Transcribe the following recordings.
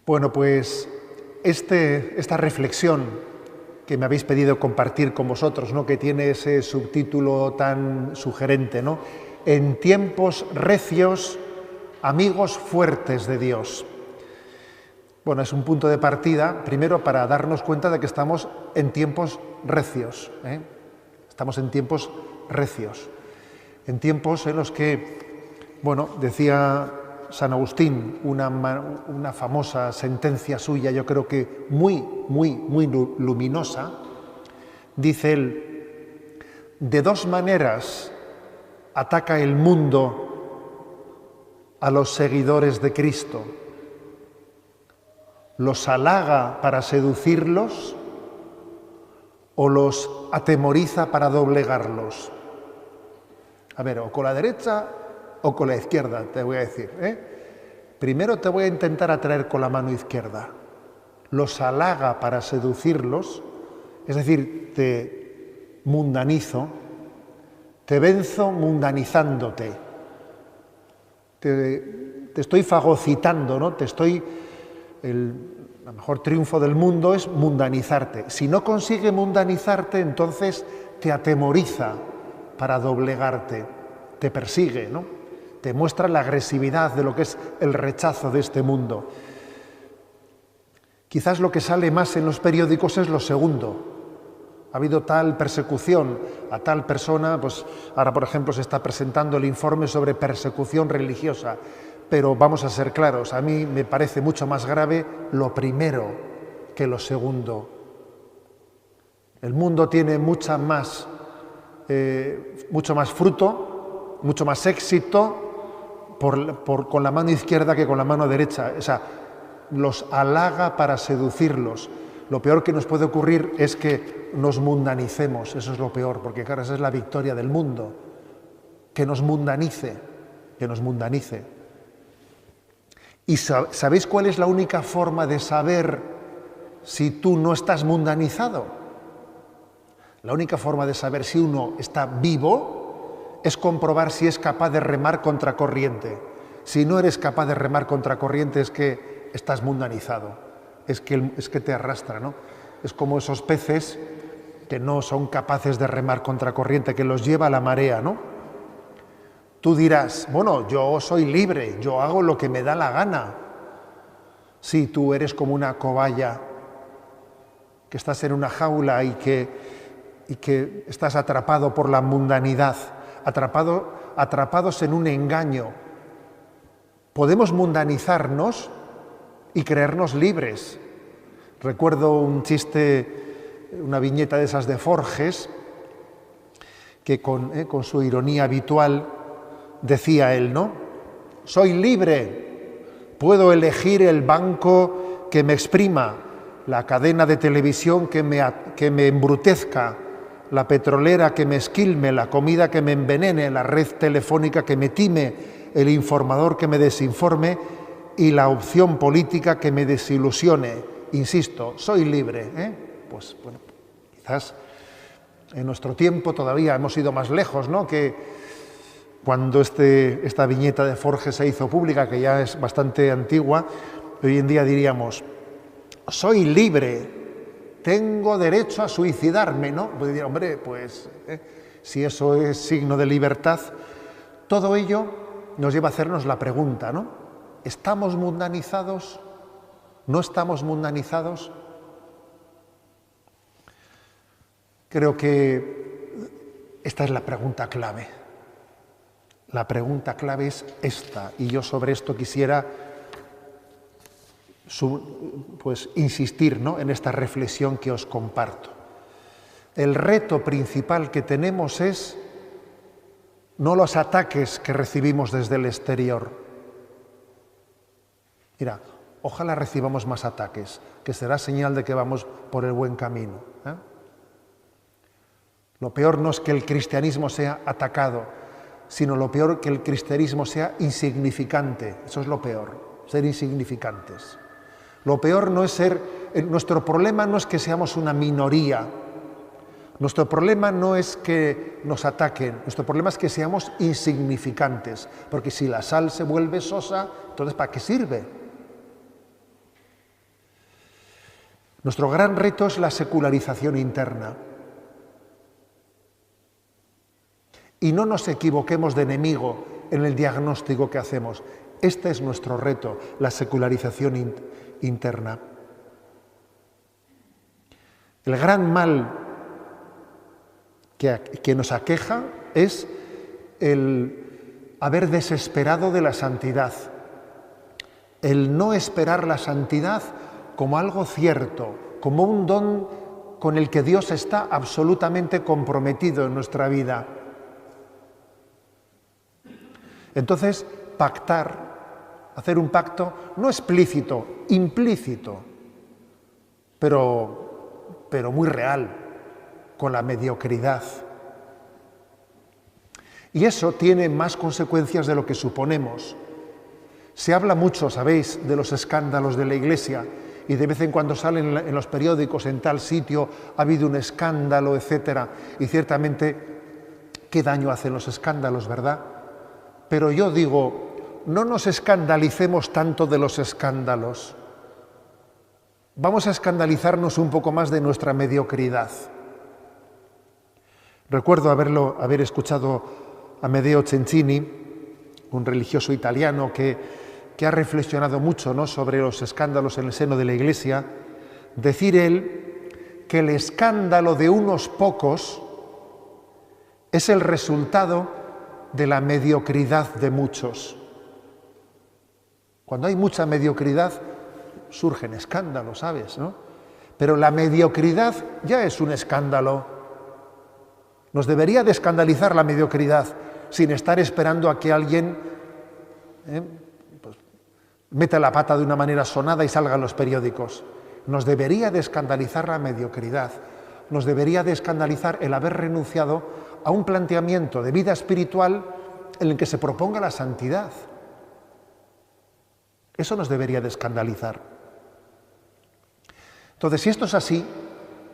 Bueno, pues esta reflexión que me habéis pedido compartir con vosotros, ¿no?, que tiene ese subtítulo tan sugerente, ¿no? En tiempos recios, amigos fuertes de Dios. Bueno, es un punto de partida, primero, para darnos cuenta de que estamos en tiempos recios, ¿eh? Estamos en tiempos recios, en tiempos en los que, bueno, decía San Agustín, una famosa sentencia suya, yo creo que muy luminosa, dice él: de dos maneras ataca el mundo a los seguidores de Cristo. ¿Los halaga para seducirlos o los atemoriza para doblegarlos? A ver, o con la derecha o con la izquierda, te voy a decir, ¿eh? Primero te voy a intentar atraer con la mano izquierda. Los halaga para seducirlos, es decir, te mundanizo, te venzo mundanizándote, te estoy fagocitando, ¿no? El mejor triunfo del mundo es mundanizarte. Si no consigue mundanizarte, entonces te atemoriza para doblegarte, te persigue, ¿no? Te muestra la agresividad de lo que es el rechazo de este mundo. Quizás lo que sale más en los periódicos es lo segundo. Ha habido tal persecución a tal persona, pues ahora, por ejemplo, se está presentando el informe sobre persecución religiosa, pero vamos a ser claros, a mí me parece mucho más grave lo primero que lo segundo. El mundo tiene mucho más fruto, mucho más éxito con la mano izquierda que con la mano derecha. O sea, los halaga para seducirlos. Lo peor que nos puede ocurrir es que nos mundanicemos, eso es lo peor, porque claro, esa es la victoria del mundo, que nos mundanice. ¿Y sabéis cuál es la única forma de saber si tú no estás mundanizado? La única forma de saber si uno está vivo es comprobar si es capaz de remar contracorriente. Si no eres capaz de remar contracorriente es que estás mundanizado, es que te arrastra, ¿no? Es como esos peces que no son capaces de remar contracorriente, que los lleva la marea, ¿no? Tú dirás, bueno, yo soy libre, yo hago lo que me da la gana. Sí, tú eres como una cobaya, que estás en una jaula y que estás atrapado por la mundanidad, atrapados en un engaño. Podemos mundanizarnos y creernos libres. Recuerdo un chiste, una viñeta de esas de Forges, que con su ironía habitual decía él, ¿no? Soy libre, puedo elegir el banco que me exprima, la cadena de televisión que me embrutezca, la petrolera que me esquilme, la comida que me envenene, la red telefónica que me time, el informador que me desinforme y la opción política que me desilusione. Insisto, soy libre, ¿eh? Pues bueno, quizás en nuestro tiempo todavía hemos ido más lejos, ¿no?, que cuando esta viñeta de Forges se hizo pública, que ya es bastante antigua. Hoy en día diríamos, soy libre, tengo derecho a suicidarme, ¿no? Pues diría, hombre, pues si eso es signo de libertad, todo ello nos lleva a hacernos la pregunta, ¿no? ¿Estamos mundanizados? ¿No estamos mundanizados? Creo que esta es la pregunta clave. La pregunta clave es esta, y yo sobre esto quisiera pues insistir, ¿no?, en esta reflexión que os comparto. El reto principal que tenemos es no los ataques que recibimos desde el exterior. Mira, ojalá recibamos más ataques, que será señal de que vamos por el buen camino, ¿eh? Lo peor no es que el cristianismo sea atacado, sino lo peor que el cristianismo sea insignificante. Eso es lo peor, ser insignificantes. Lo peor no es nuestro problema no es que seamos una minoría. Nuestro problema no es que nos ataquen, nuestro problema es que seamos insignificantes, porque si la sal se vuelve sosa, entonces ¿para qué sirve? Nuestro gran reto es la secularización interna. Y no nos equivoquemos de enemigo en el diagnóstico que hacemos. Este es nuestro reto, la secularización interna. El gran mal que nos aqueja es el haber desesperado de la santidad, el no esperar la santidad como algo cierto, como un don con el que Dios está absolutamente comprometido en nuestra vida. Entonces, pactar, hacer un pacto no explícito, implícito, pero muy real, con la mediocridad. Y eso tiene más consecuencias de lo que suponemos. Se habla mucho, sabéis, de los escándalos de la Iglesia, y de vez en cuando salen en los periódicos, en tal sitio ha habido un escándalo, etcétera. Y ciertamente, qué daño hacen los escándalos, ¿verdad? Pero yo digo, no nos escandalicemos tanto de los escándalos. Vamos a escandalizarnos un poco más de nuestra mediocridad. Recuerdo haber escuchado a Amedeo Cencini, un religioso italiano que ha reflexionado mucho, ¿no?, sobre los escándalos en el seno de la Iglesia, decir él que el escándalo de unos pocos es el resultado de la mediocridad de muchos. Cuando hay mucha mediocridad, surgen escándalos, ¿sabes?, ¿no? Pero la mediocridad ya es un escándalo. Nos debería de escandalizar la mediocridad, sin estar esperando a que alguien pues, meta la pata de una manera sonada y salga en los periódicos. Nos debería de escandalizar la mediocridad. Nos debería de escandalizar el haber renunciado a un planteamiento de vida espiritual en el que se proponga la santidad. Eso nos debería de escandalizar. Entonces, si esto es así,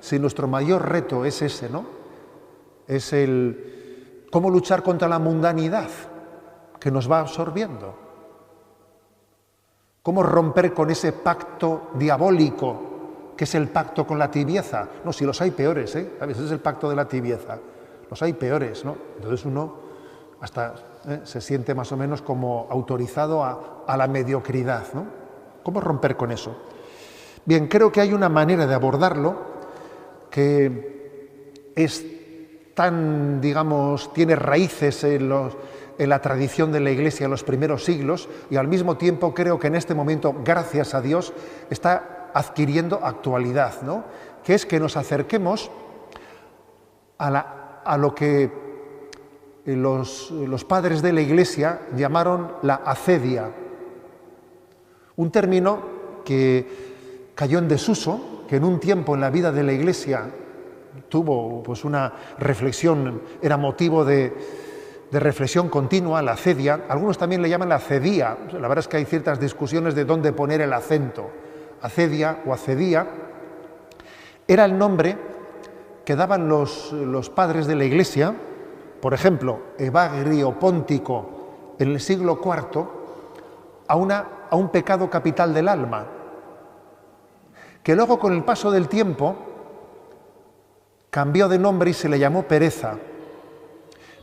si nuestro mayor reto es ese, ¿no?, es el cómo luchar contra la mundanidad que nos va absorbiendo, cómo romper con ese pacto diabólico que es el pacto con la tibieza. No, si los hay peores, ¿sabes? Ese es el pacto de la tibieza. Los hay peores, ¿no? Entonces uno hasta se siente más o menos como autorizado a la mediocridad, ¿no? ¿Cómo romper con eso? Bien, creo que hay una manera de abordarlo que es tan, digamos, tiene raíces en la tradición de la Iglesia en los primeros siglos, y al mismo tiempo creo que en este momento, gracias a Dios, está adquiriendo actualidad, ¿no? Que es que nos acerquemos a lo que los padres de la Iglesia llamaron la acedia, un término que cayó en desuso, que en un tiempo en la vida de la Iglesia tuvo pues una reflexión, era motivo de reflexión continua, la acedia. Algunos también le llaman la acedía. La verdad es que hay ciertas discusiones de dónde poner el acento. Acedia o acedía era el nombre que daban los padres de la Iglesia, por ejemplo, Evagrio Póntico en el siglo IV, a un pecado capital del alma, que luego con el paso del tiempo cambió de nombre y se le llamó pereza.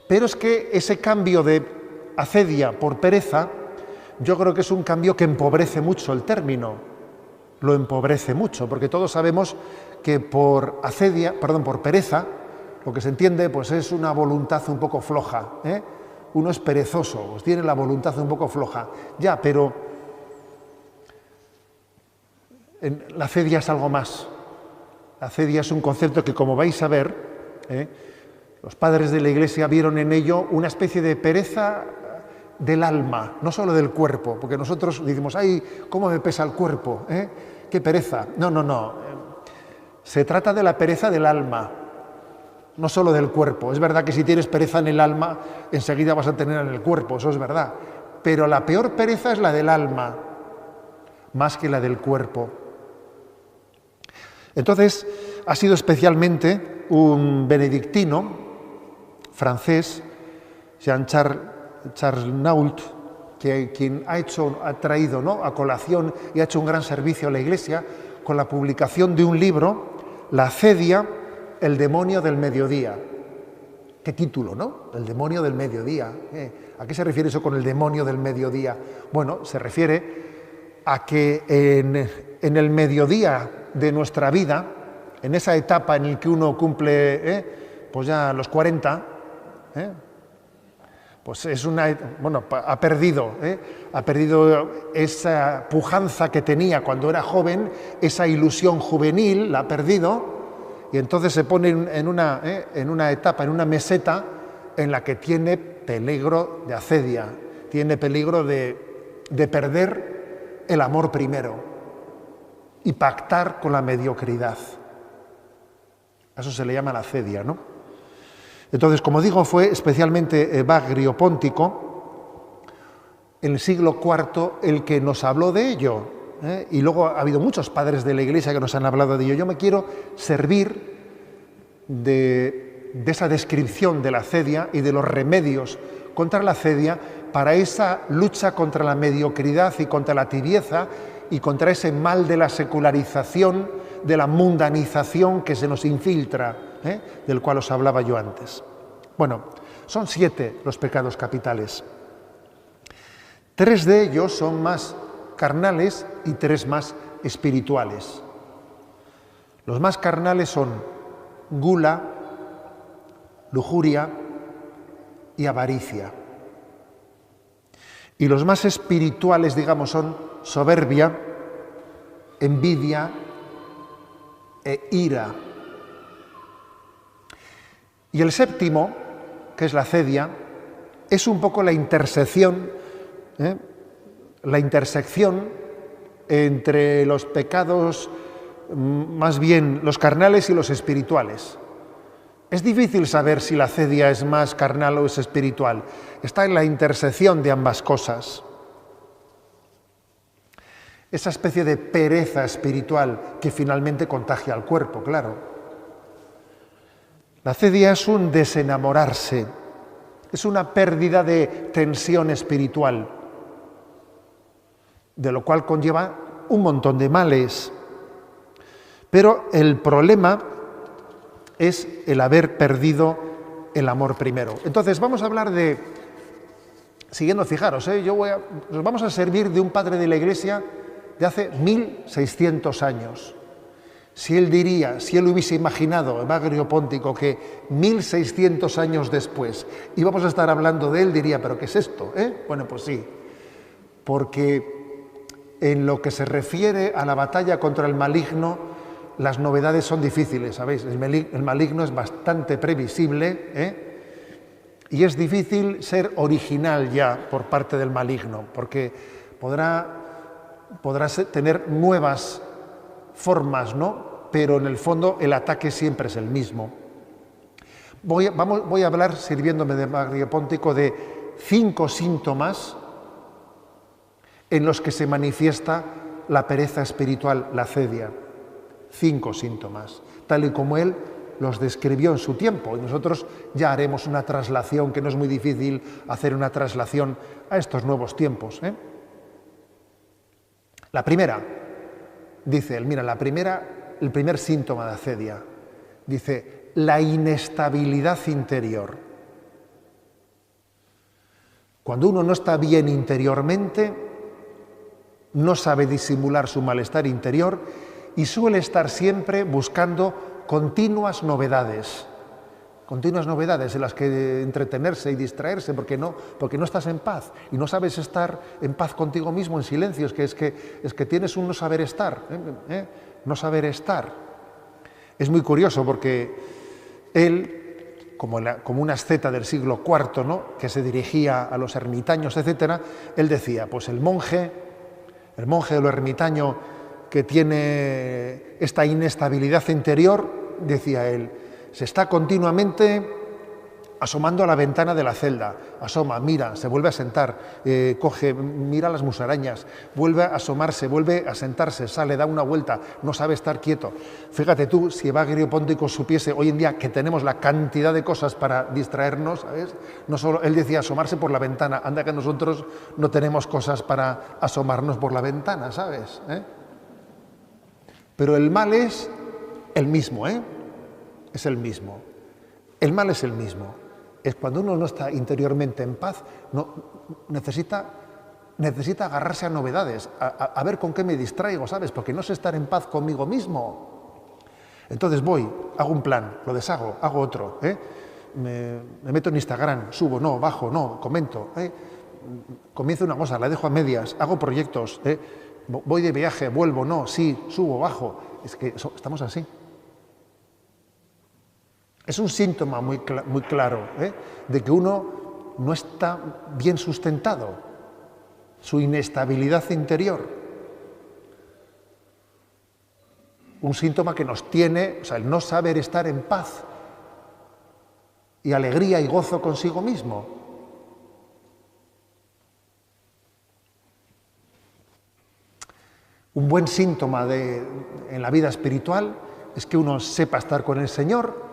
Pero es que ese cambio de acedia por pereza, yo creo que es un cambio que empobrece mucho el término, lo empobrece mucho, porque todos sabemos que por pereza, lo que se entiende pues es una voluntad un poco floja, ¿eh? Uno es perezoso, pues tiene la voluntad un poco floja. Ya, pero la acedia es algo más. La acedia es un concepto que, como vais a ver, los padres de la Iglesia vieron en ello una especie de pereza del alma, no solo del cuerpo, porque nosotros decimos, ¡ay, cómo me pesa el cuerpo! ¡Qué pereza! No. Se trata de la pereza del alma, no solo del cuerpo. Es verdad que si tienes pereza en el alma, enseguida vas a tener en el cuerpo, eso es verdad. Pero la peor pereza es la del alma, más que la del cuerpo. Entonces, ha sido especialmente un benedictino francés, Jean-Charles Nault, quien ha traído, ¿no?, a colación y ha hecho un gran servicio a la Iglesia con la publicación de un libro, La acedia, el demonio del mediodía. Qué título, ¿no? El demonio del mediodía. ¿A qué se refiere eso con el demonio del mediodía? Bueno, se refiere a que en el mediodía de nuestra vida, en esa etapa en la que uno cumple pues ya los 40, pues es ha perdido esa pujanza que tenía cuando era joven, esa ilusión juvenil, la ha perdido, y entonces se pone en una etapa, en una meseta en la que tiene peligro de acedia, tiene peligro de perder el amor primero y pactar con la mediocridad. A eso se le llama la acedia, ¿no? Entonces, como digo, fue especialmente Evagrio Póntico, en el siglo IV, el que nos habló de ello. Y luego ha habido muchos padres de la Iglesia que nos han hablado de ello. Yo me quiero servir de esa descripción de la acedia y de los remedios contra la acedia para esa lucha contra la mediocridad y contra la tibieza y contra ese mal de la secularización, de la mundanización que se nos infiltra, del cual os hablaba yo antes. Bueno, son 7 los pecados capitales. 3 de ellos son más carnales y 3 más espirituales. Los más carnales son gula, lujuria y avaricia. Y los más espirituales, digamos, son soberbia, envidia e ira. Y el séptimo, que es la acedia, es un poco la intersección entre los pecados, más bien los carnales y los espirituales. Es difícil saber si la acedia es más carnal o es espiritual. Está en la intersección de ambas cosas. Esa especie de pereza espiritual que finalmente contagia al cuerpo, claro. La acedia es un desenamorarse, es una pérdida de tensión espiritual, de lo cual conlleva un montón de males. Pero el problema es el haber perdido el amor primero. Entonces vamos a hablar siguiendo, fijaros, nos vamos a servir de un padre de la Iglesia de hace 1600 años. Si él hubiese imaginado, Evagrio Póntico, que 1600 años después íbamos a estar hablando de él, diría, ¿pero qué es esto? Bueno, pues sí, porque en lo que se refiere a la batalla contra el maligno, las novedades son difíciles, ¿sabéis? El maligno es bastante previsible, y es difícil ser original ya por parte del maligno, porque podrá tener nuevas formas, ¿no? Pero en el fondo el ataque siempre es el mismo. Voy a hablar, sirviéndome de Evagrio Póntico, de 5 síntomas en los que se manifiesta la pereza espiritual, la acedia. 5 síntomas, tal y como él los describió en su tiempo. Y nosotros ya haremos una traslación, que no es muy difícil hacer una traslación a estos nuevos tiempos. La primera, dice él, mira, el primer síntoma de acedia, dice, la inestabilidad interior. Cuando uno no está bien interiormente, no sabe disimular su malestar interior y suele estar siempre buscando continuas novedades en las que entretenerse y distraerse, porque no estás en paz y no sabes estar en paz contigo mismo, en silencio. Es que tienes un no saber estar. No saber estar. Es muy curioso porque él, como un asceta del siglo IV, ¿no?, que se dirigía a los ermitaños, etc., él decía, pues el monje o el ermitaño que tiene esta inestabilidad interior, decía él, se está continuamente asomando a la ventana de la celda, asoma, mira, se vuelve a sentar, mira las musarañas, vuelve a asomarse, vuelve a sentarse, sale, da una vuelta, no sabe estar quieto. Fíjate tú, si Evagrio Póntico supiese hoy en día que tenemos la cantidad de cosas para distraernos, ¿sabes? No solo, él decía asomarse por la ventana, anda que nosotros no tenemos cosas para asomarnos por la ventana, ¿sabes? Pero el mal es el mismo, ¿eh? Es el mismo. El mal es el mismo. Es cuando uno no está interiormente en paz, necesita agarrarse a novedades, a ver con qué me distraigo, ¿sabes? Porque no sé estar en paz conmigo mismo. Entonces voy, hago un plan, lo deshago, hago otro, ¿eh? Me meto en Instagram, subo, no, bajo, no, comento, ¿eh? Comienzo una cosa, la dejo a medias, hago proyectos, ¿eh? Voy de viaje, vuelvo, no, sí, subo, bajo. Es que estamos así. Es un síntoma muy claro, ¿eh? De que uno no está bien sustentado, su inestabilidad interior. Un síntoma que nos tiene, o sea, el no saber estar en paz y alegría y gozo consigo mismo. Un buen síntoma en la vida espiritual es que uno sepa estar con el Señor,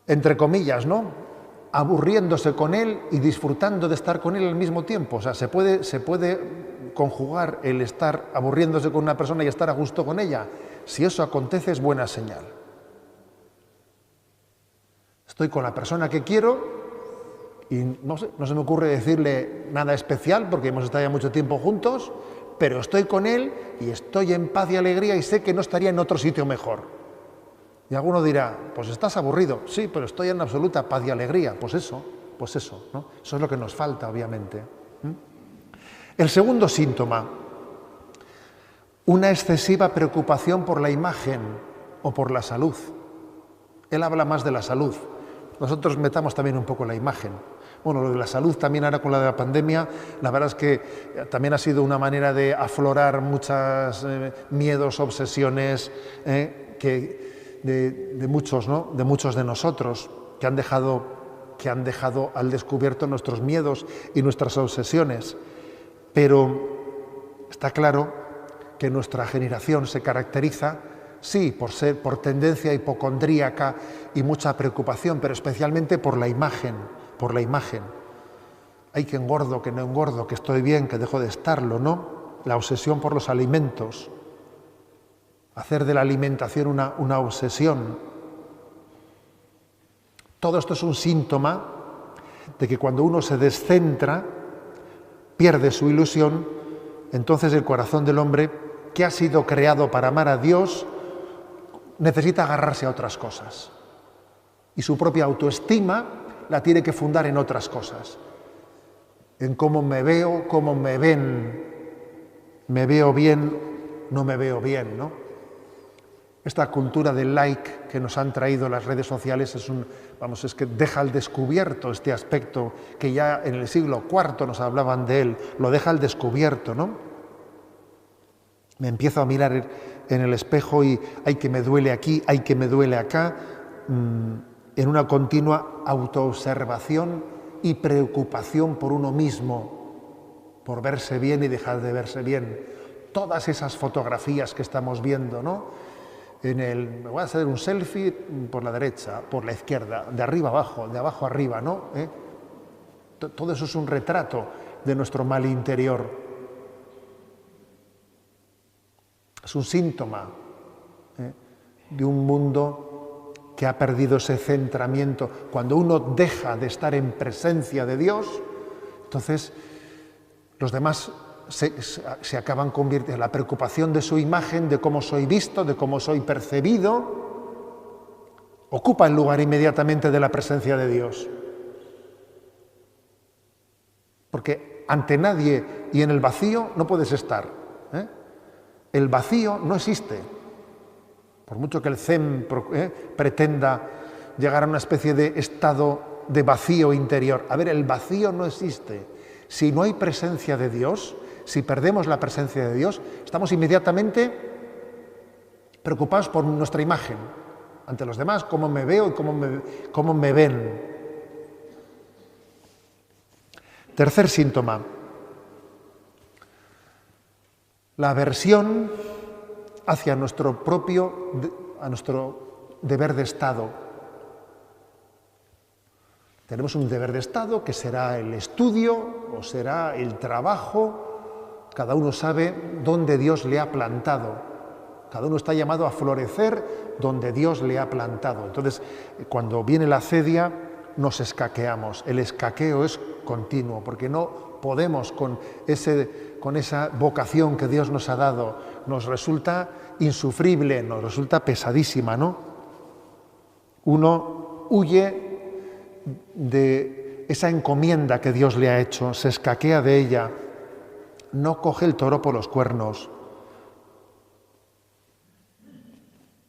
entre comillas, ¿no? Aburriéndose con Él y disfrutando de estar con Él al mismo tiempo. O sea, se puede conjugar el estar aburriéndose con una persona y estar a gusto con ella. Si eso acontece, es buena señal. Estoy con la persona que quiero y no se me ocurre decirle nada especial porque hemos estado ya mucho tiempo juntos, pero estoy con él y estoy en paz y alegría y sé que no estaría en otro sitio mejor. Y alguno dirá, pues estás aburrido. Sí, pero estoy en absoluta paz y alegría. Pues eso, ¿no? Eso es lo que nos falta, obviamente. El segundo síntoma, una excesiva preocupación por la imagen o por la salud. Él habla más de la salud. Nosotros metamos también un poco la imagen. Bueno, lo de la salud también ahora con la de la pandemia, la verdad es que también ha sido una manera de aflorar muchos miedos, obsesiones, de muchos, ¿no? De muchos de nosotros que han dejado al descubierto nuestros miedos y nuestras obsesiones. Pero está claro que nuestra generación se caracteriza, sí, por tendencia hipocondríaca y mucha preocupación, pero especialmente por la imagen. Ay, que engordo, que no engordo, que estoy bien, que dejo de estarlo, ¿no? La obsesión por los alimentos. Hacer de la alimentación una obsesión. Todo esto es un síntoma de que cuando uno se descentra, pierde su ilusión, entonces el corazón del hombre, que ha sido creado para amar a Dios, necesita agarrarse a otras cosas. Y su propia autoestima la tiene que fundar en otras cosas. En cómo me veo, cómo me ven. Me veo bien, no me veo bien, ¿no? Esta cultura del like que nos han traído las redes sociales es que deja al descubierto este aspecto que ya en el siglo IV nos hablaban de él, lo deja al descubierto, ¿no? Me empiezo a mirar en el espejo y ay que me duele aquí, ay que me duele acá, en una continua autoobservación y preocupación por uno mismo, por verse bien y dejar de verse bien. Todas esas fotografías que estamos viendo, ¿no? Me voy a hacer un selfie por la derecha, por la izquierda, de arriba abajo, de abajo arriba, ¿no? Todo eso es un retrato de nuestro mal interior. Es un síntoma de un mundo que ha perdido ese centramiento. Cuando uno deja de estar en presencia de Dios, entonces los demás se acaban convirtiendo en la preocupación de su imagen, de cómo soy visto, de cómo soy percibido, ocupa el lugar inmediatamente de la presencia de Dios. Porque ante nadie y en el vacío no puedes estar. El vacío no existe. Por mucho que el Zen pretenda llegar a una especie de estado de vacío interior. A ver, el vacío no existe. Si no hay presencia de Dios, si perdemos la presencia de Dios, estamos inmediatamente preocupados por nuestra imagen ante los demás, cómo me veo y cómo me ven. Tercer síntoma, la aversión hacia nuestro deber de Estado. Tenemos un deber de Estado que será el estudio o será el trabajo. Cada uno sabe dónde Dios le ha plantado. Cada uno está llamado a florecer donde Dios le ha plantado. Entonces, cuando viene la acedia, nos escaqueamos. El escaqueo es continuo, porque no podemos con esa vocación que Dios nos ha dado. Nos resulta insufrible, nos resulta pesadísima, ¿no? Uno huye de esa encomienda que Dios le ha hecho, se escaquea de ella, no coge el toro por los cuernos.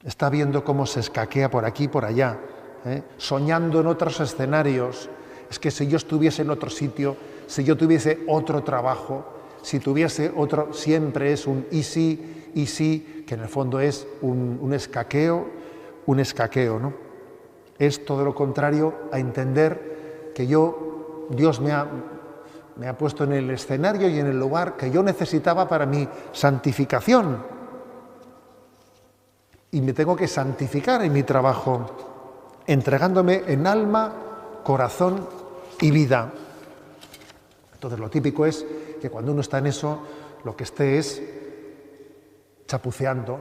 Está viendo cómo se escaquea por aquí y por allá, soñando en otros escenarios. Es que si yo estuviese en otro sitio, si yo tuviese otro trabajo, si tuviese otro, siempre es un y sí, que en el fondo es un escaqueo, ¿no? Es todo lo contrario a entender que Dios me ha puesto en el escenario y en el lugar que yo necesitaba para mi santificación. Y me tengo que santificar en mi trabajo, entregándome en alma, corazón y vida. Entonces lo típico es que cuando uno está en eso, lo que esté es chapuceando.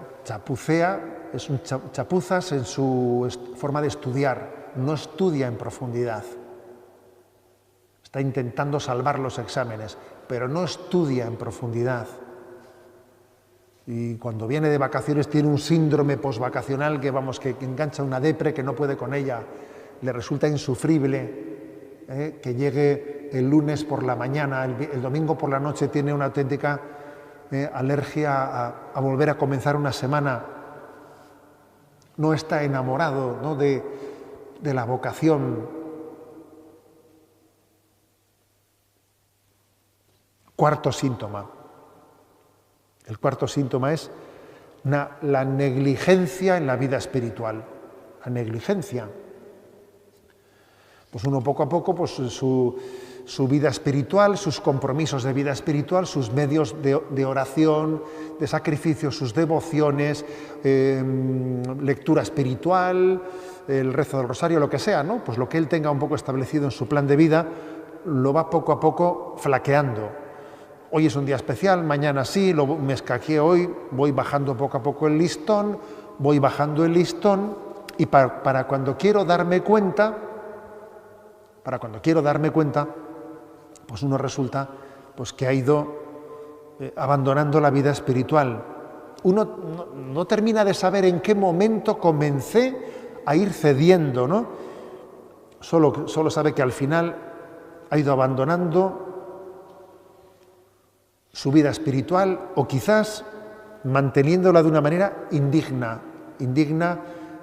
Es un chapuzas en su forma de estudiar, no estudia en profundidad. Está intentando salvar los exámenes, pero no estudia en profundidad. Y cuando viene de vacaciones tiene un síndrome posvacacional que engancha una depre que no puede con ella. Le resulta insufrible que llegue el lunes por la mañana, el domingo por la noche tiene una auténtica alergia a volver a comenzar una semana. No está enamorado, ¿no?, de la vocación. Cuarto síntoma. El cuarto síntoma es la negligencia en la vida espiritual. La negligencia. Pues uno poco a poco, pues su vida espiritual, sus compromisos de vida espiritual, sus medios de oración, de sacrificio, sus devociones, lectura espiritual, el rezo del rosario, lo que sea, ¿no? Pues lo que él tenga un poco establecido en su plan de vida, lo va poco a poco flaqueando. Hoy es un día especial, mañana sí, me escaqueo hoy, voy bajando poco a poco el listón, y para cuando quiero darme cuenta, pues uno resulta pues que ha ido abandonando la vida espiritual. Uno no termina de saber en qué momento comencé a ir cediendo, ¿no? Solo sabe que al final ha ido abandonando su vida espiritual o quizás manteniéndola de una manera indigna,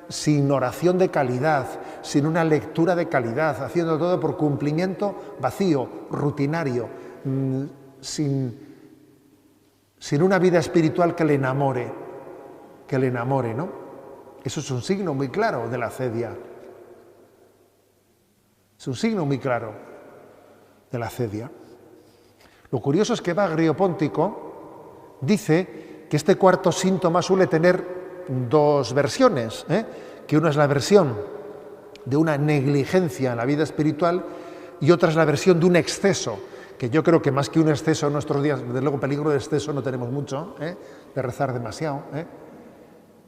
sin oración de calidad, sin una lectura de calidad, haciendo todo por cumplimiento vacío, rutinario, sin una vida espiritual que le enamore, ¿no? Eso es un signo muy claro de la acedia. Es un signo muy claro de la acedia. Lo curioso es que Bagrio Póntico dice que este cuarto síntoma suele tener dos versiones, que una es la versión de una negligencia en la vida espiritual y otra es la versión de un exceso, que yo creo que más que un exceso en nuestros días, desde luego peligro de exceso no tenemos mucho, de rezar demasiado,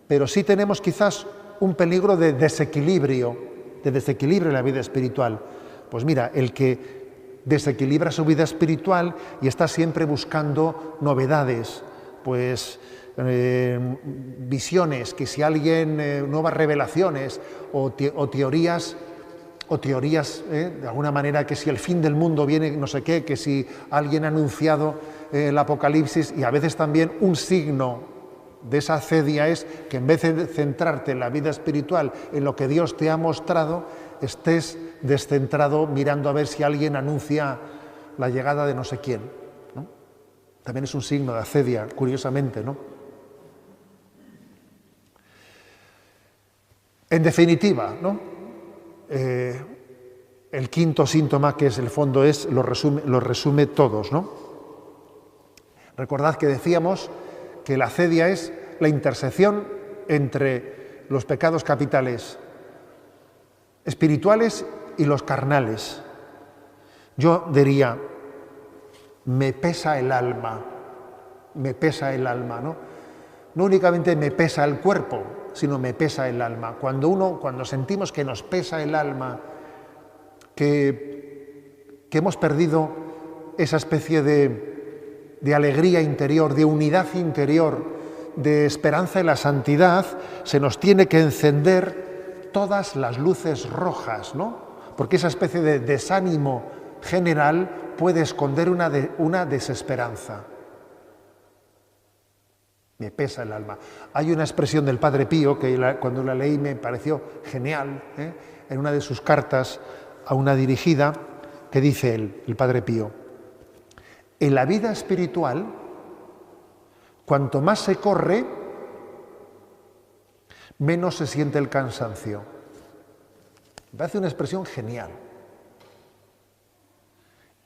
pero sí tenemos quizás un peligro de desequilibrio en la vida espiritual. Pues mira, el que desequilibra su vida espiritual y está siempre buscando novedades, pues visiones, que si alguien, nuevas revelaciones o teorías, de alguna manera, que si el fin del mundo viene no sé qué, que si alguien ha anunciado el Apocalipsis, y a veces también un signo de esa acedia es que en vez de centrarte en la vida espiritual, en lo que Dios te ha mostrado, estés descentrado mirando a ver si alguien anuncia la llegada de no sé quién, ¿no? También es un signo de acedia, curiosamente, ¿no? En definitiva, ¿no? El quinto síntoma, que es el fondo, lo resume todos, ¿no? Recordad que decíamos que la acedia es la intersección entre los pecados capitales espirituales y los carnales. Yo diría, me pesa el alma, ¿no? no únicamente me pesa el cuerpo, sino me pesa el alma. Cuando sentimos que nos pesa el alma, que hemos perdido esa especie de alegría interior, de unidad interior, de esperanza en la santidad, se nos tiene que encender todas las luces rojas, ¿no? Porque esa especie de desánimo general puede esconder una desesperanza. Me pesa el alma. Hay una expresión del Padre Pío que cuando la leí me pareció genial, en una de sus cartas a una dirigida, que dice el Padre Pío: en la vida espiritual, cuanto más se corre, menos se siente el cansancio. Me parece una expresión genial.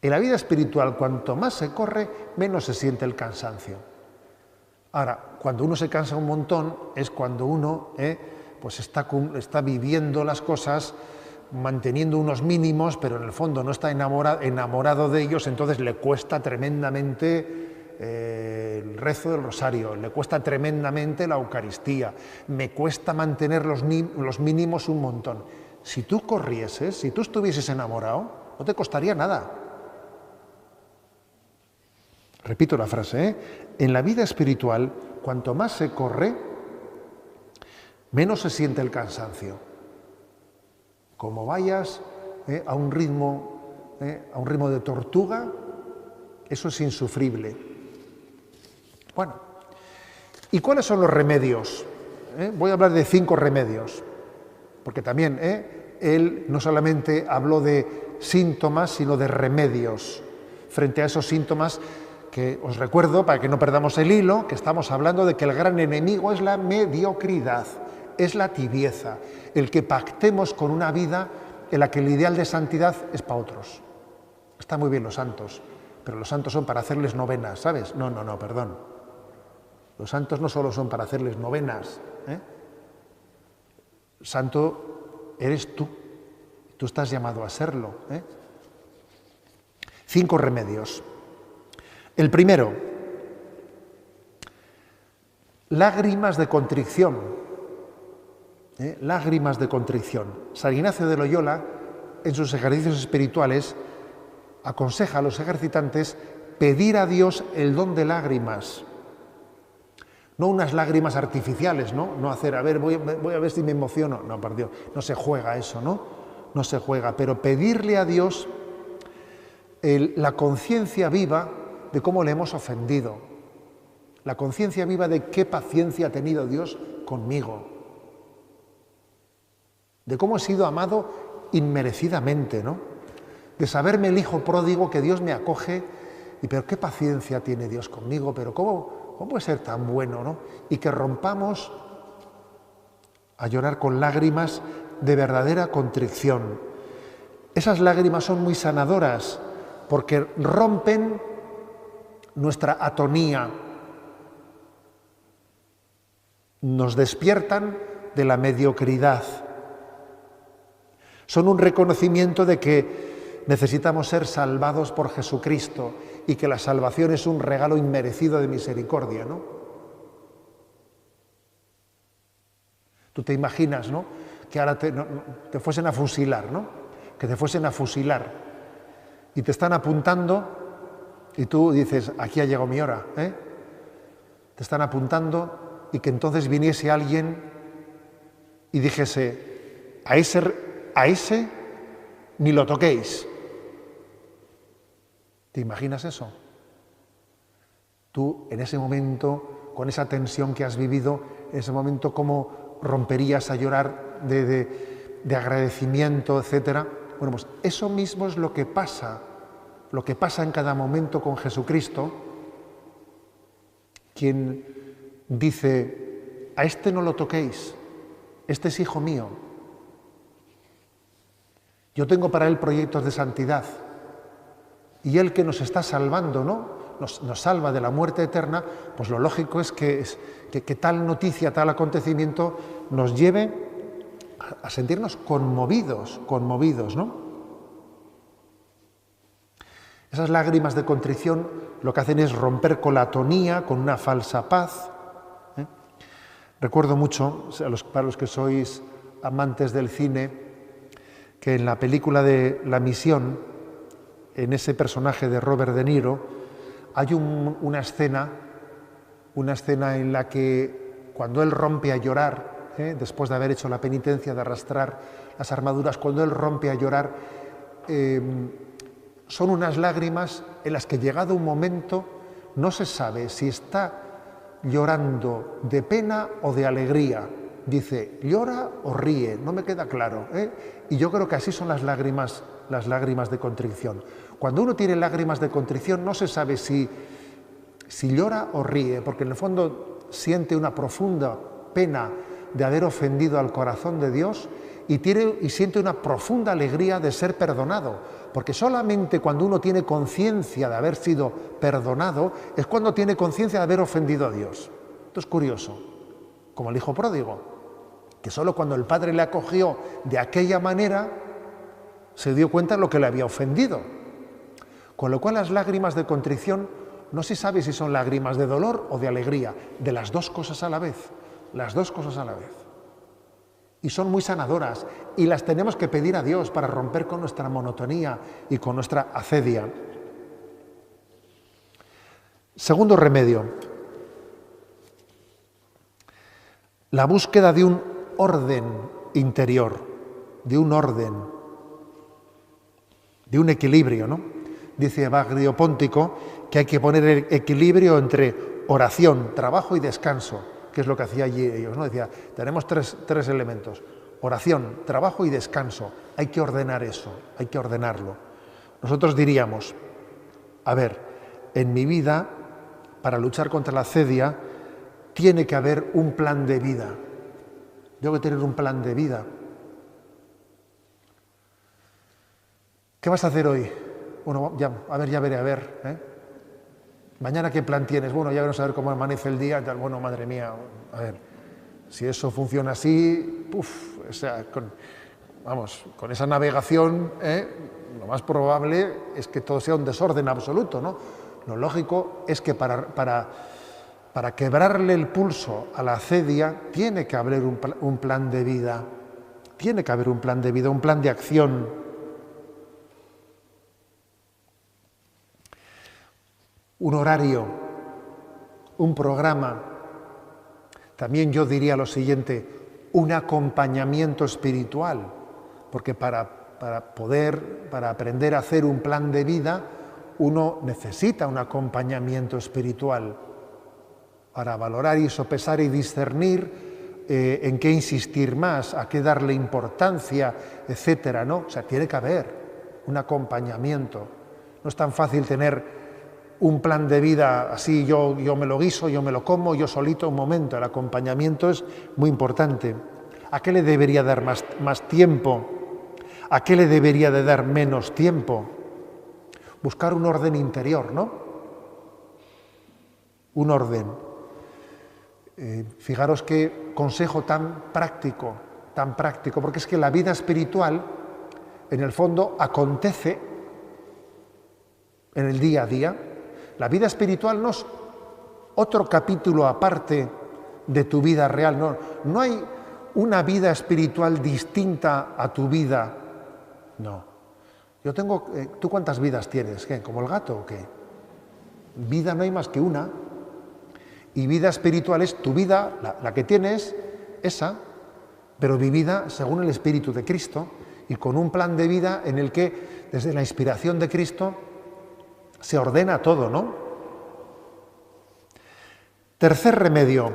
En la vida espiritual, cuanto más se corre, menos se siente el cansancio. Ahora, cuando uno se cansa un montón, es cuando uno pues está viviendo las cosas, manteniendo unos mínimos, pero en el fondo no está enamorado de ellos, entonces le cuesta tremendamente el rezo del rosario, le cuesta tremendamente la Eucaristía, me cuesta mantener los mínimos un montón. Si tú corrieses, si tú estuvieses enamorado, no te costaría nada. Repito la frase, en la vida espiritual, cuanto más se corre, menos se siente el cansancio. Como vayas a un ritmo de tortuga, eso es insufrible. Bueno, ¿y cuáles son los remedios? Voy a hablar de 5 remedios, porque también él no solamente habló de síntomas, sino de remedios frente a esos síntomas que os recuerdo, para que no perdamos el hilo, que estamos hablando de que el gran enemigo es la mediocridad, es la tibieza, el que pactemos con una vida en la que el ideal de santidad es para otros. Está muy bien los santos, pero los santos son para hacerles novenas, ¿sabes? No, perdón. Los santos no solo son para hacerles novenas. Santo eres tú. Tú estás llamado a serlo. 5 remedios. El primero, lágrimas de contrición. Lágrimas de contrición. San Ignacio de Loyola, en sus ejercicios espirituales, aconseja a los ejercitantes pedir a Dios el don de lágrimas. No unas lágrimas artificiales, no hacer, a ver, voy a ver si me emociono. No, por Dios, no se juega eso, ¿no? No se juega, pero pedirle a Dios la conciencia viva de cómo le hemos ofendido, la conciencia viva de qué paciencia ha tenido Dios conmigo, de cómo he sido amado inmerecidamente, ¿no? De saberme el hijo pródigo que Dios me acoge, pero qué paciencia tiene Dios conmigo, pero cómo puede ser tan bueno, ¿no? Y que rompamos a llorar con lágrimas de verdadera contrición. Esas lágrimas son muy sanadoras porque rompen nuestra atonía, nos despiertan de la mediocridad. Son un reconocimiento de que necesitamos ser salvados por Jesucristo y que la salvación es un regalo inmerecido de misericordia, ¿no? Tú te imaginas, ¿no?, que ahora te fuesen a fusilar, ¿no? Que te fuesen a fusilar y te están apuntando. Y tú dices, aquí ha llegado mi hora, Te están apuntando y que entonces viniese alguien y dijese, a ese ni lo toquéis. ¿Te imaginas eso? Tú en ese momento, con esa tensión que has vivido, en ese momento cómo romperías a llorar de agradecimiento, etcétera. Bueno, pues eso mismo es lo que pasa en cada momento con Jesucristo, quien dice, a este no lo toquéis, este es hijo mío. Yo tengo para él proyectos de santidad. Y él que nos está salvando, ¿no?, nos salva de la muerte eterna, pues lo lógico es que tal noticia, tal acontecimiento nos lleve a sentirnos conmovidos, ¿no? Esas lágrimas de contrición lo que hacen es romper con la atonía, con una falsa paz. Recuerdo mucho, para los que sois amantes del cine, que en la película de La Misión, en ese personaje de Robert De Niro, hay una escena en la que cuando él rompe a llorar, después de haber hecho la penitencia de arrastrar las armaduras, cuando él rompe a llorar, son unas lágrimas en las que, llegado un momento, no se sabe si está llorando de pena o de alegría. Dice, ¿llora o ríe? No me queda claro. Y yo creo que así son las lágrimas de contrición. Cuando uno tiene lágrimas de contrición no se sabe si llora o ríe, porque en el fondo siente una profunda pena de haber ofendido al corazón de Dios y siente una profunda alegría de ser perdonado, porque solamente cuando uno tiene conciencia de haber sido perdonado es cuando tiene conciencia de haber ofendido a Dios. Esto es curioso, como el hijo pródigo, que solo cuando el padre le acogió de aquella manera se dio cuenta de lo que le había ofendido. Con lo cual las lágrimas de contrición no se sabe si son lágrimas de dolor o de alegría, de las dos cosas a la vez, las dos cosas a la vez. Y son muy sanadoras y las tenemos que pedir a Dios para romper con nuestra monotonía y con nuestra acedia. Segundo remedio, la búsqueda de un orden interior, de un orden, de un equilibrio, ¿no? Dice Evagrio Póntico que hay que poner el equilibrio entre oración, trabajo y descanso, que es lo que hacía allí ellos, ¿no? Decía, tenemos tres elementos, oración, trabajo y descanso. Hay que ordenar eso, hay que ordenarlo. Nosotros diríamos, a ver, en mi vida, para luchar contra la acedia, tiene que haber un plan de vida. Tengo que tener un plan de vida. ¿Qué vas a hacer hoy? Bueno, ya veré. Mañana, ¿qué plan tienes? Bueno, ya veremos a ver cómo amanece el día. Bueno, madre mía, a ver, si eso funciona así, o sea, con esa navegación, lo más probable es que todo sea un desorden absoluto, ¿no? Lo lógico es que para quebrarle el pulso a la acedia tiene que haber un plan de vida, tiene que haber un plan de vida, un plan de acción. Un horario, un programa. También yo diría lo siguiente, un acompañamiento espiritual, porque para aprender a hacer un plan de vida, uno necesita un acompañamiento espiritual para valorar y sopesar y discernir en qué insistir más, a qué darle importancia, etcétera, ¿no? O sea, tiene que haber un acompañamiento. No es tan fácil tener un plan de vida así, yo me lo guiso, yo me lo como, yo solito, un momento. El acompañamiento es muy importante. ¿A qué le debería dar más tiempo? ¿A qué le debería de dar menos tiempo? Buscar un orden interior, ¿no? Un orden. Fijaros qué consejo tan práctico, porque es que la vida espiritual, en el fondo, acontece en el día a día. La vida espiritual no es otro capítulo aparte de tu vida real. No hay una vida espiritual distinta a tu vida. No. Yo tengo... ¿Tú cuántas vidas tienes? ¿Qué? ¿Como el gato o qué? Vida no hay más que una. Y vida espiritual es tu vida, la que tienes, esa, pero vivida según el Espíritu de Cristo y con un plan de vida en el que, desde la inspiración de Cristo, se ordena todo, ¿no? Tercer remedio.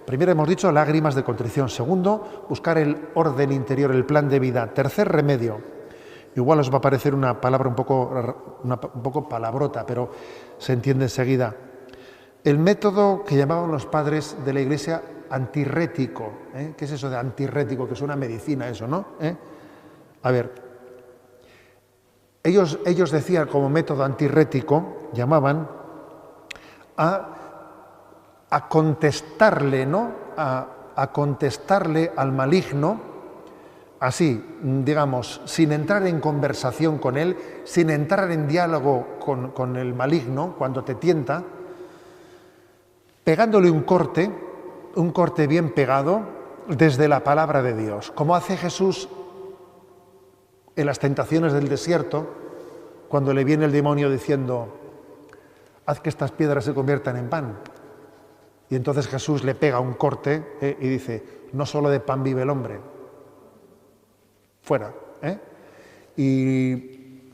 Primero hemos dicho lágrimas de contrición. Segundo, buscar el orden interior, el plan de vida. Tercer remedio. Igual os va a parecer una palabra un poco palabrota, pero se entiende enseguida. El método que llamaban los padres de la Iglesia antirrético. ¿Qué es eso de antirrético? Que es una medicina eso, ¿no? A ver, ellos decían como método antirrético, llamaban a contestarle, ¿no? A contestarle al maligno, así, digamos, sin entrar en conversación con él, sin entrar en diálogo con el maligno cuando te tienta, pegándole un corte un corte bien pegado desde la palabra de Dios, como hace Jesús en las tentaciones del desierto, cuando le viene el demonio diciendo, haz que estas piedras se conviertan en pan. Y entonces Jesús le pega un corte y dice, no solo de pan vive el hombre. Fuera. Y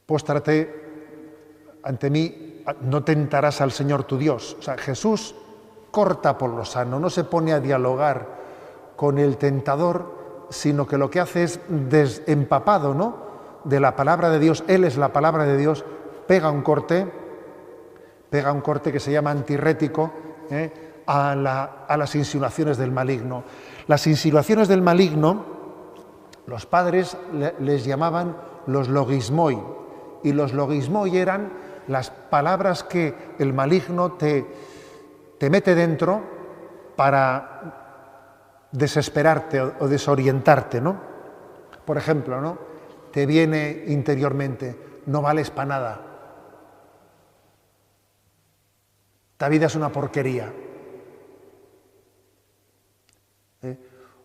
póstrate ante mí, no tentarás al Señor tu Dios. O sea, Jesús corta por lo sano, no se pone a dialogar con el tentador, sino que lo que hace es, empapado, ¿no?, de la palabra de Dios, Él es la palabra de Dios, pega un corte que se llama antirrético a las insinuaciones del maligno. Las insinuaciones del maligno, los padres les llamaban los logismoi, y los logismoi eran las palabras que el maligno te mete dentro para desesperarte o desorientarte, ¿no? Por ejemplo, ¿no?, te viene interiormente, no vales para nada. Ta vida es una porquería.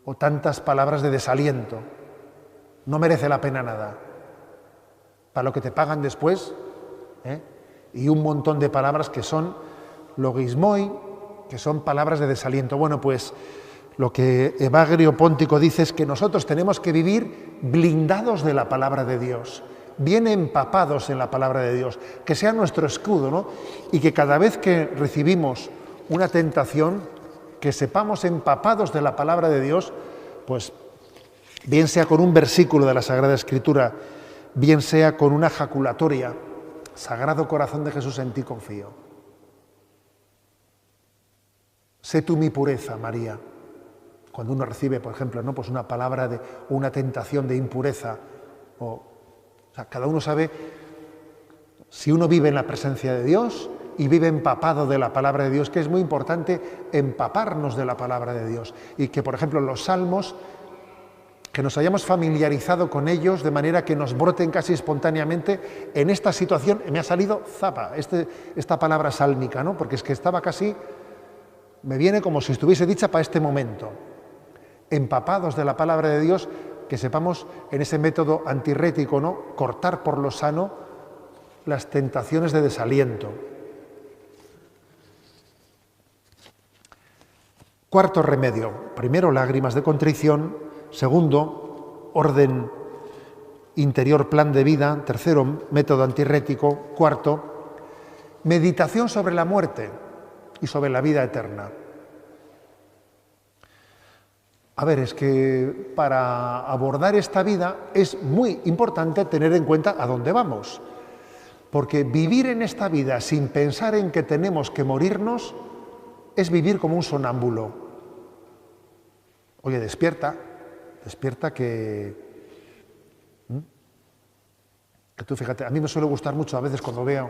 O tantas palabras de desaliento. No merece la pena nada. Para lo que te pagan después, y un montón de palabras que son logismoi, que son palabras de desaliento. Bueno, pues lo que Evagrio Póntico dice es que nosotros tenemos que vivir blindados de la palabra de Dios, bien empapados en la palabra de Dios, que sea nuestro escudo, ¿no? Y que cada vez que recibimos una tentación, que sepamos empapados de la palabra de Dios, pues bien sea con un versículo de la Sagrada Escritura, bien sea con una jaculatoria, Sagrado Corazón de Jesús, en ti confío. Sé tú mi pureza, María. Cuando uno recibe, por ejemplo, ¿no?, pues una palabra de una tentación de impureza, o sea, cada uno sabe si uno vive en la presencia de Dios y vive empapado de la palabra de Dios, que es muy importante empaparnos de la palabra de Dios. Y que, por ejemplo, los salmos, que nos hayamos familiarizado con ellos de manera que nos broten casi espontáneamente. En esta situación me ha salido zapa, esta palabra sálmica, ¿no?, porque es que estaba casi, me viene como si estuviese dicha para este momento. Empapados de la palabra de Dios, que sepamos en ese método antirrético, ¿no?, cortar por lo sano las tentaciones de desaliento. Cuarto remedio: primero, lágrimas de contrición; segundo, orden interior, plan de vida; tercero, método antirrético; cuarto, meditación sobre la muerte y sobre la vida eterna. A ver, es que para abordar esta vida es muy importante tener en cuenta a dónde vamos, porque vivir en esta vida sin pensar en que tenemos que morirnos es vivir como un sonámbulo. Oye, despierta que tú, fíjate, a mí me suele gustar mucho a veces cuando veo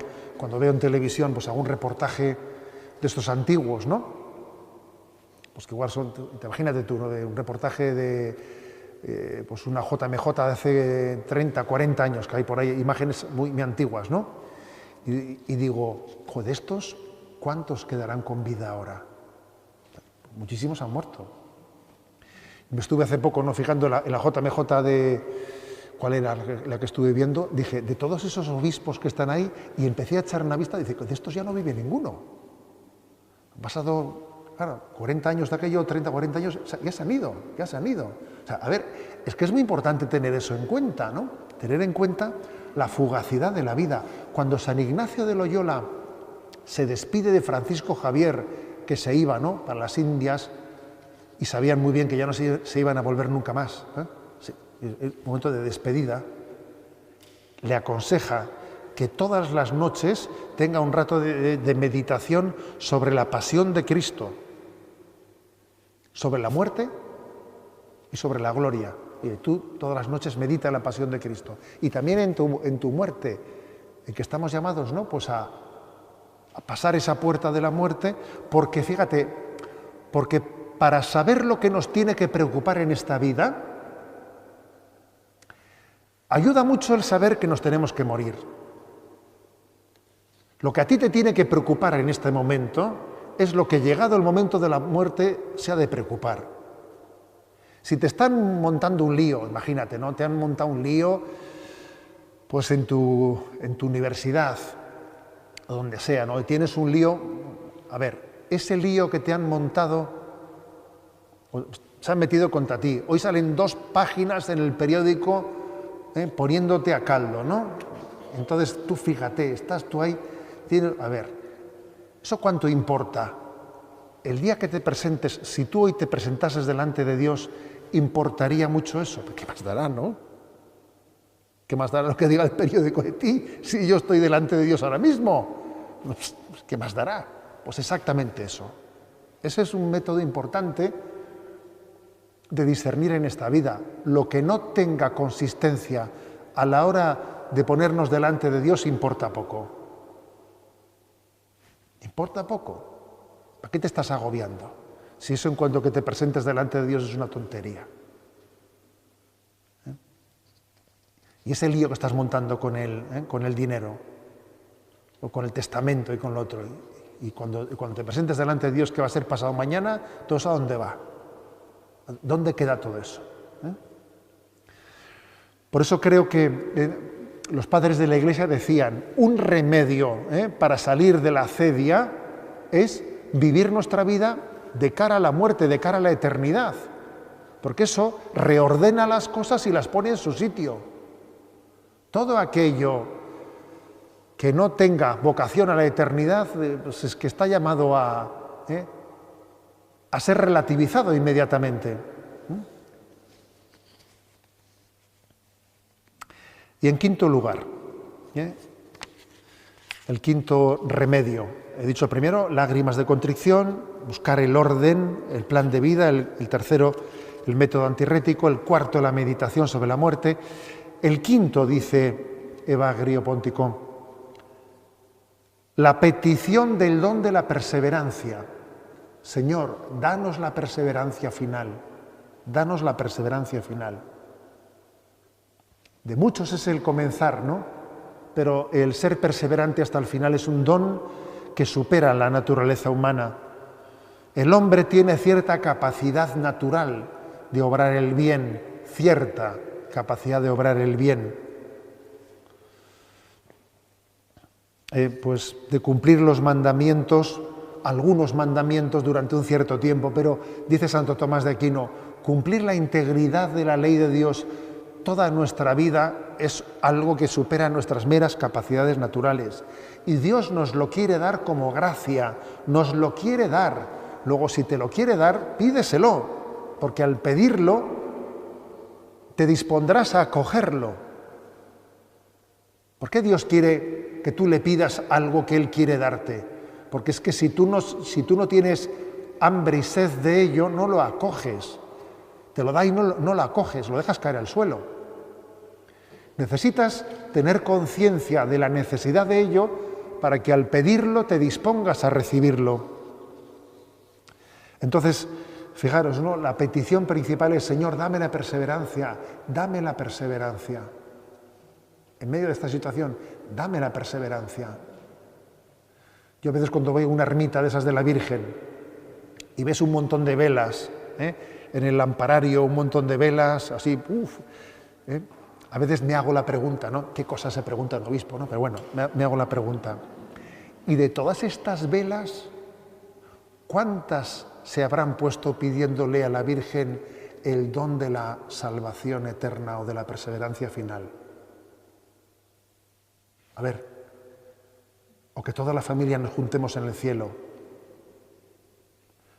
en televisión pues algún reportaje de estos antiguos, ¿no? Pues que igual son, imagínate tú, ¿no?, de un reportaje de pues una JMJ de hace 30, 40 años, que hay por ahí imágenes muy antiguas, ¿no? Y digo, joder, estos, ¿cuántos quedarán con vida ahora? Muchísimos han muerto. Me estuve hace poco, ¿no?, fijando en la JMJ de, ¿cuál era la que estuve viendo? Dije, de todos esos obispos que están ahí, y empecé a echar una vista, dice, de estos ya no vive ninguno. Han pasado, claro, 40 años de aquello, 30, 40 años, ya se han ido. O sea, a ver, es que es muy importante tener eso en cuenta, ¿no? Tener en cuenta la fugacidad de la vida. Cuando San Ignacio de Loyola se despide de Francisco Javier, que se iba, ¿no?, para las Indias, y sabían muy bien que ya no se iban a volver nunca más, sí, el momento de despedida, le aconseja que todas las noches tenga un rato de meditación sobre la pasión de Cristo, sobre la muerte y sobre la gloria. Y tú todas las noches medita la pasión de Cristo. Y también en tu muerte, en que estamos llamados, ¿no?, pues a pasar esa puerta de la muerte, porque fíjate, porque para saber lo que nos tiene que preocupar en esta vida, ayuda mucho el saber que nos tenemos que morir. Lo que a ti te tiene que preocupar en este momento es lo que llegado el momento de la muerte se ha de preocupar. Si te están montando un lío, imagínate, ¿no? Te han montado un lío pues en tu universidad, o donde sea, ¿no? Y tienes un lío, a ver, ese lío que te han montado, se han metido contra ti. Hoy salen 2 páginas en el periódico poniéndote a caldo, ¿no? Entonces tú fíjate, estás tú ahí, a ver, ¿eso cuánto importa? El día que te presentes, si tú hoy te presentases delante de Dios, ¿importaría mucho eso? ¿Qué más dará, no? ¿Qué más dará lo que diga el periódico de ti si yo estoy delante de Dios ahora mismo? Pues, ¿qué más dará? Pues exactamente eso. Ese es un método importante de discernir en esta vida. Lo que no tenga consistencia a la hora de ponernos delante de Dios importa poco. Importa poco. ¿Para qué te estás agobiando? Si eso en cuanto que te presentes delante de Dios es una tontería. Y ese lío que estás montando con el dinero, o con el testamento y con lo otro, y cuando te presentes delante de Dios, que va a ser pasado mañana, ¿todo eso a dónde va? ¿Dónde queda todo eso? Por eso creo que los padres de la Iglesia decían, un remedio para salir de la acedia es vivir nuestra vida de cara a la muerte, de cara a la eternidad, porque eso reordena las cosas y las pone en su sitio. Todo aquello que no tenga vocación a la eternidad, pues es que está llamado a ser relativizado inmediatamente. Y en quinto lugar, el quinto remedio. He dicho primero, lágrimas de contrición, buscar el orden, el plan de vida. El tercero, el método antirrético. El cuarto, la meditación sobre la muerte. El quinto, dice Evagrio Póntico, la petición del don de la perseverancia. Señor, danos la perseverancia final. Danos la perseverancia final. De muchos es el comenzar, ¿no? Pero el ser perseverante hasta el final es un don que supera la naturaleza humana. El hombre tiene cierta capacidad natural de obrar el bien, cierta capacidad de obrar el bien, pues de cumplir los mandamientos, algunos mandamientos durante un cierto tiempo, pero dice Santo Tomás de Aquino, cumplir la integridad de la ley de Dios toda nuestra vida es algo que supera nuestras meras capacidades naturales. Y Dios nos lo quiere dar como gracia, nos lo quiere dar. Luego, si te lo quiere dar, pídeselo, porque al pedirlo te dispondrás a acogerlo. ¿Por qué Dios quiere que tú le pidas algo que Él quiere darte? Porque es que si tú no tienes hambre y sed de ello, no lo acoges. Te lo da y no lo acoges, lo dejas caer al suelo. Necesitas tener conciencia de la necesidad de ello para que al pedirlo te dispongas a recibirlo. Entonces, fijaros, ¿no? La petición principal es, Señor, dame la perseverancia, dame la perseverancia. En medio de esta situación, dame la perseverancia. Yo a veces cuando voy a una ermita de esas de la Virgen y ves un montón de velas, en el lamparario un montón de velas, así, a veces me hago la pregunta, ¿no? ¿Qué cosas se pregunta el obispo, no? Pero bueno, me hago la pregunta. Y de todas estas velas, ¿cuántas se habrán puesto pidiéndole a la Virgen el don de la salvación eterna o de la perseverancia final? A ver, o que toda la familia nos juntemos en el cielo.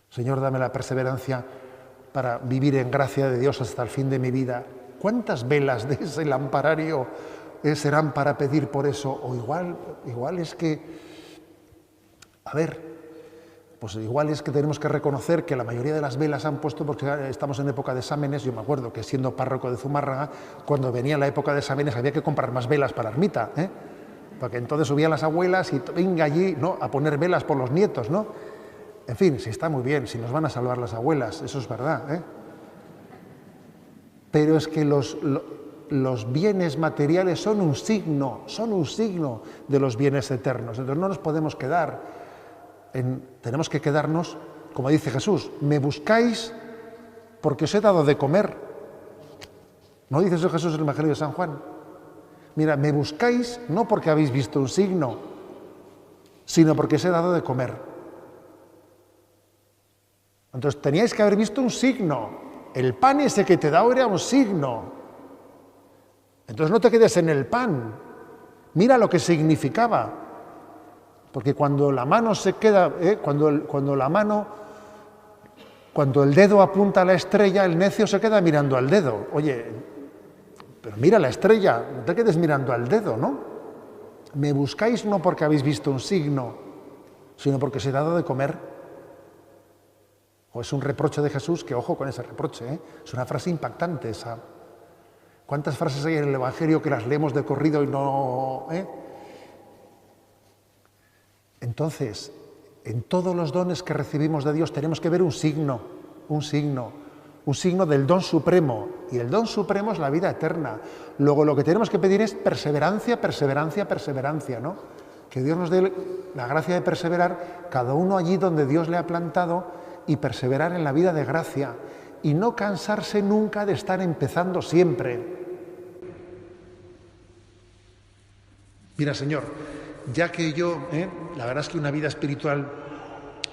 Señor, dame la perseverancia para vivir en gracia de Dios hasta el fin de mi vida. ¿Cuántas velas de ese lamparario serán para pedir por eso? O igual es que, a ver, pues igual es que tenemos que reconocer que la mayoría de las velas han puesto, porque estamos en época de exámenes. Yo me acuerdo que siendo párroco de Zumárraga, cuando venía la época de exámenes había que comprar más velas para la ermita, porque entonces subían las abuelas y venga allí, ¿no?, a poner velas por los nietos, ¿no? En fin, sí, está muy bien, si nos van a salvar las abuelas, eso es verdad, Pero es que los bienes materiales son un signo de los bienes eternos. Entonces no nos podemos quedar tenemos que quedarnos, como dice Jesús, me buscáis porque os he dado de comer. ¿No dice eso Jesús en el Evangelio de San Juan? Mira, me buscáis no porque habéis visto un signo, sino porque os he dado de comer. Entonces teníais que haber visto un signo. El pan ese que te da era un signo. Entonces no te quedes en el pan. Mira lo que significaba. Porque cuando la mano se queda, cuando el dedo apunta a la estrella, el necio se queda mirando al dedo. Oye, pero mira la estrella, no te quedes mirando al dedo, ¿no? Me buscáis no porque habéis visto un signo, sino porque os he dado de comer. O es un reproche de Jesús, que ojo con ese reproche, ¿eh? Es una frase impactante esa. ¿Cuántas frases hay en el Evangelio que las leemos de corrido y no...? Entonces, en todos los dones que recibimos de Dios tenemos que ver un signo del don supremo. Y el don supremo es la vida eterna. Luego lo que tenemos que pedir es perseverancia, perseverancia, perseverancia, ¿no? Que Dios nos dé la gracia de perseverar, cada uno allí donde Dios le ha plantado, y perseverar en la vida de gracia. Y no cansarse nunca de estar empezando siempre. Mira, Señor, ya que yo, la verdad es que una vida espiritual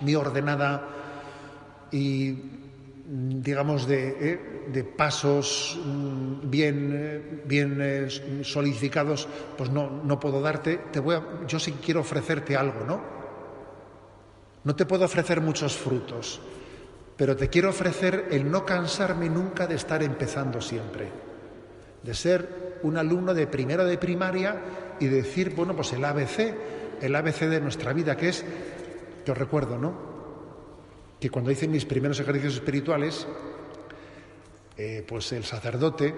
muy ordenada y, digamos, de pasos bien solidificados, pues no puedo darte. Yo sí quiero ofrecerte algo, ¿no? No te puedo ofrecer muchos frutos, pero te quiero ofrecer el no cansarme nunca de estar empezando siempre, de ser un alumno de primero de primaria y decir, bueno, pues el ABC de nuestra vida, que es, que os recuerdo, ¿no? Que cuando hice mis primeros ejercicios espirituales, pues el sacerdote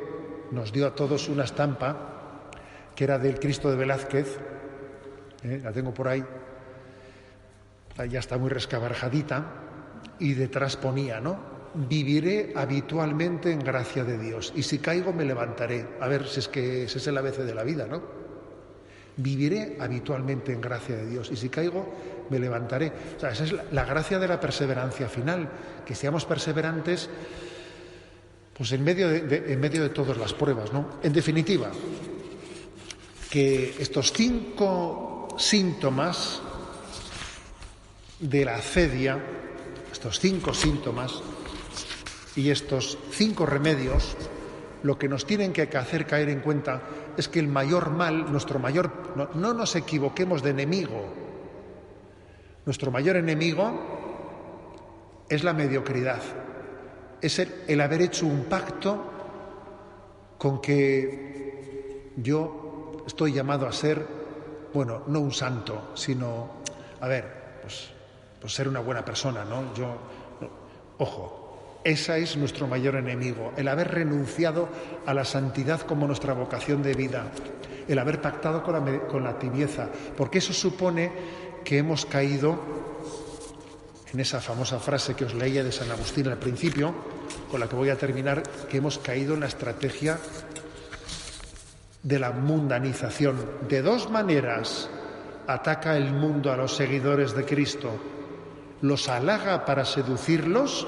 nos dio a todos una estampa que era del Cristo de Velázquez, la tengo por ahí, ya está muy rescabarjadita, y detrás ponía, ¿no? Viviré habitualmente en gracia de Dios, y si caigo me levantaré. A ver, si es que ese es el ABC de la vida, ¿no? Viviré habitualmente en gracia de Dios, y si caigo me levantaré. O sea, esa es la gracia de la perseverancia final, que seamos perseverantes pues en medio de todas las pruebas, ¿no? En definitiva, que estos 5 síntomas de la acedia, estos 5 síntomas y estos 5 remedios, lo que nos tienen que hacer caer en cuenta es que el mayor mal, no nos equivoquemos de enemigo. Nuestro mayor enemigo es la mediocridad, es el haber hecho un pacto con que yo estoy llamado a ser, bueno, no un santo, sino, pues ser una buena persona, ¿no? Ojo, ese es nuestro mayor enemigo, el haber renunciado a la santidad como nuestra vocación de vida, el haber pactado con la tibieza, porque eso supone que hemos caído en esa famosa frase que os leía de San Agustín al principio, con la que voy a terminar, que hemos caído en la estrategia de la mundanización. De 2 maneras ataca el mundo a los seguidores de Cristo: los halaga para seducirlos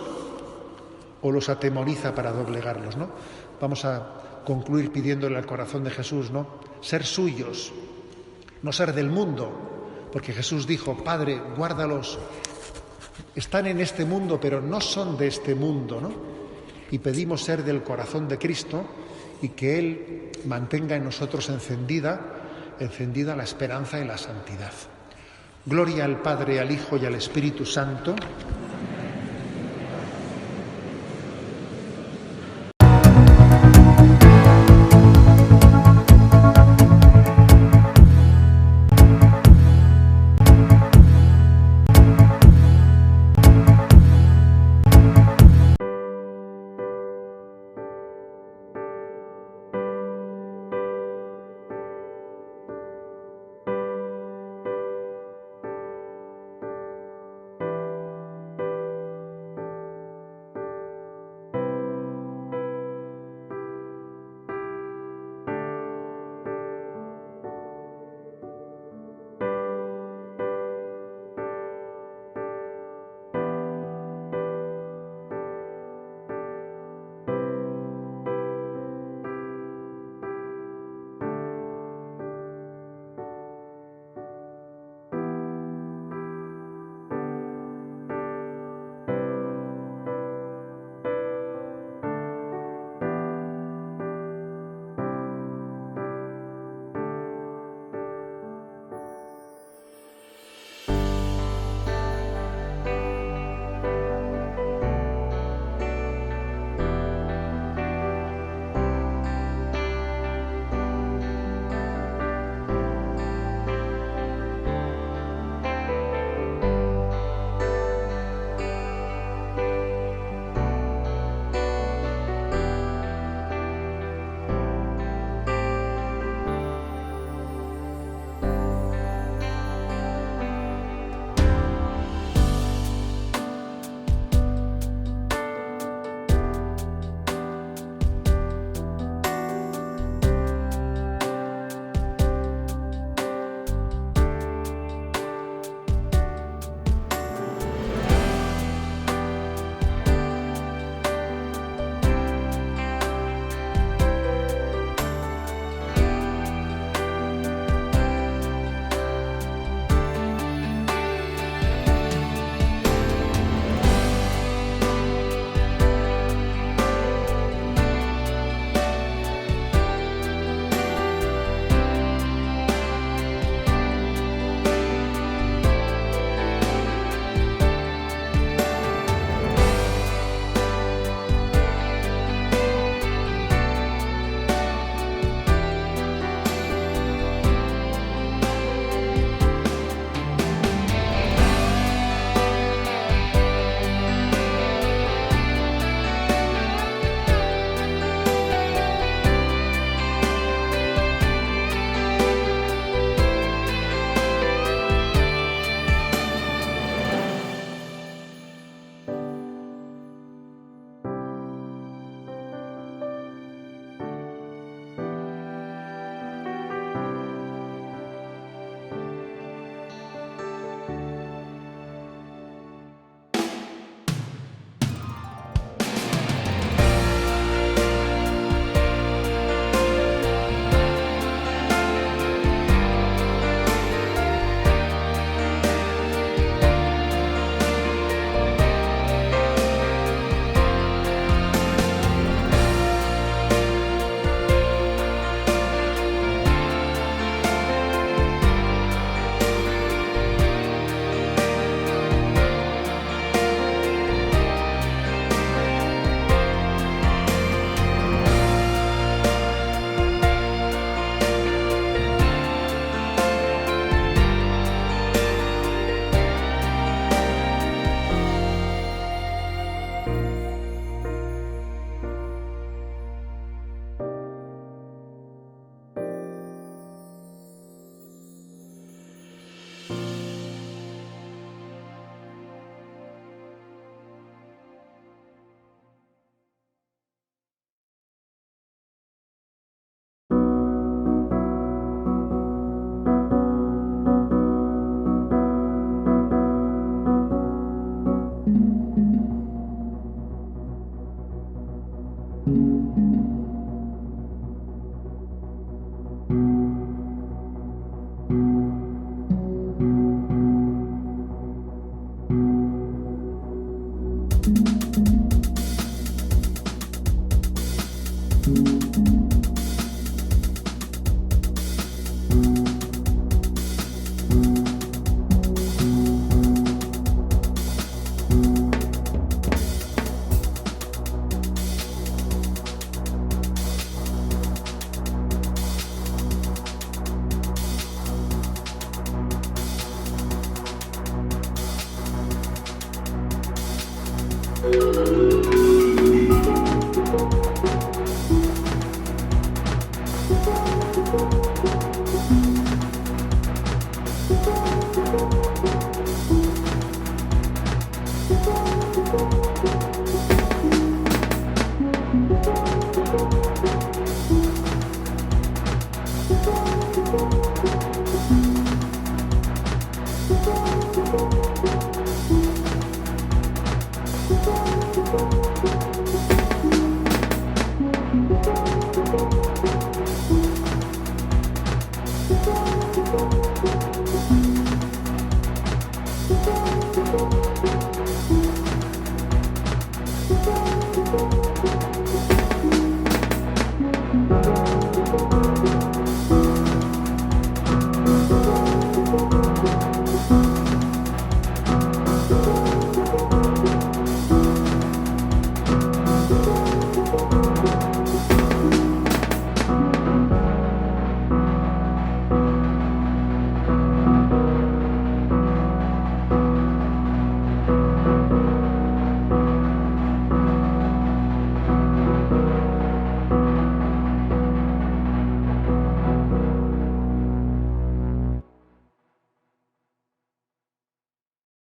o los atemoriza para doblegarlos, ¿no? Vamos a concluir pidiéndole al corazón de Jesús, ¿no? Ser suyos, no ser del mundo, porque Jesús dijo: Padre, guárdalos, están en este mundo, pero no son de este mundo, ¿no? Y pedimos ser del corazón de Cristo y que Él mantenga en nosotros encendida la esperanza y la santidad. Gloria al Padre, al Hijo y al Espíritu Santo.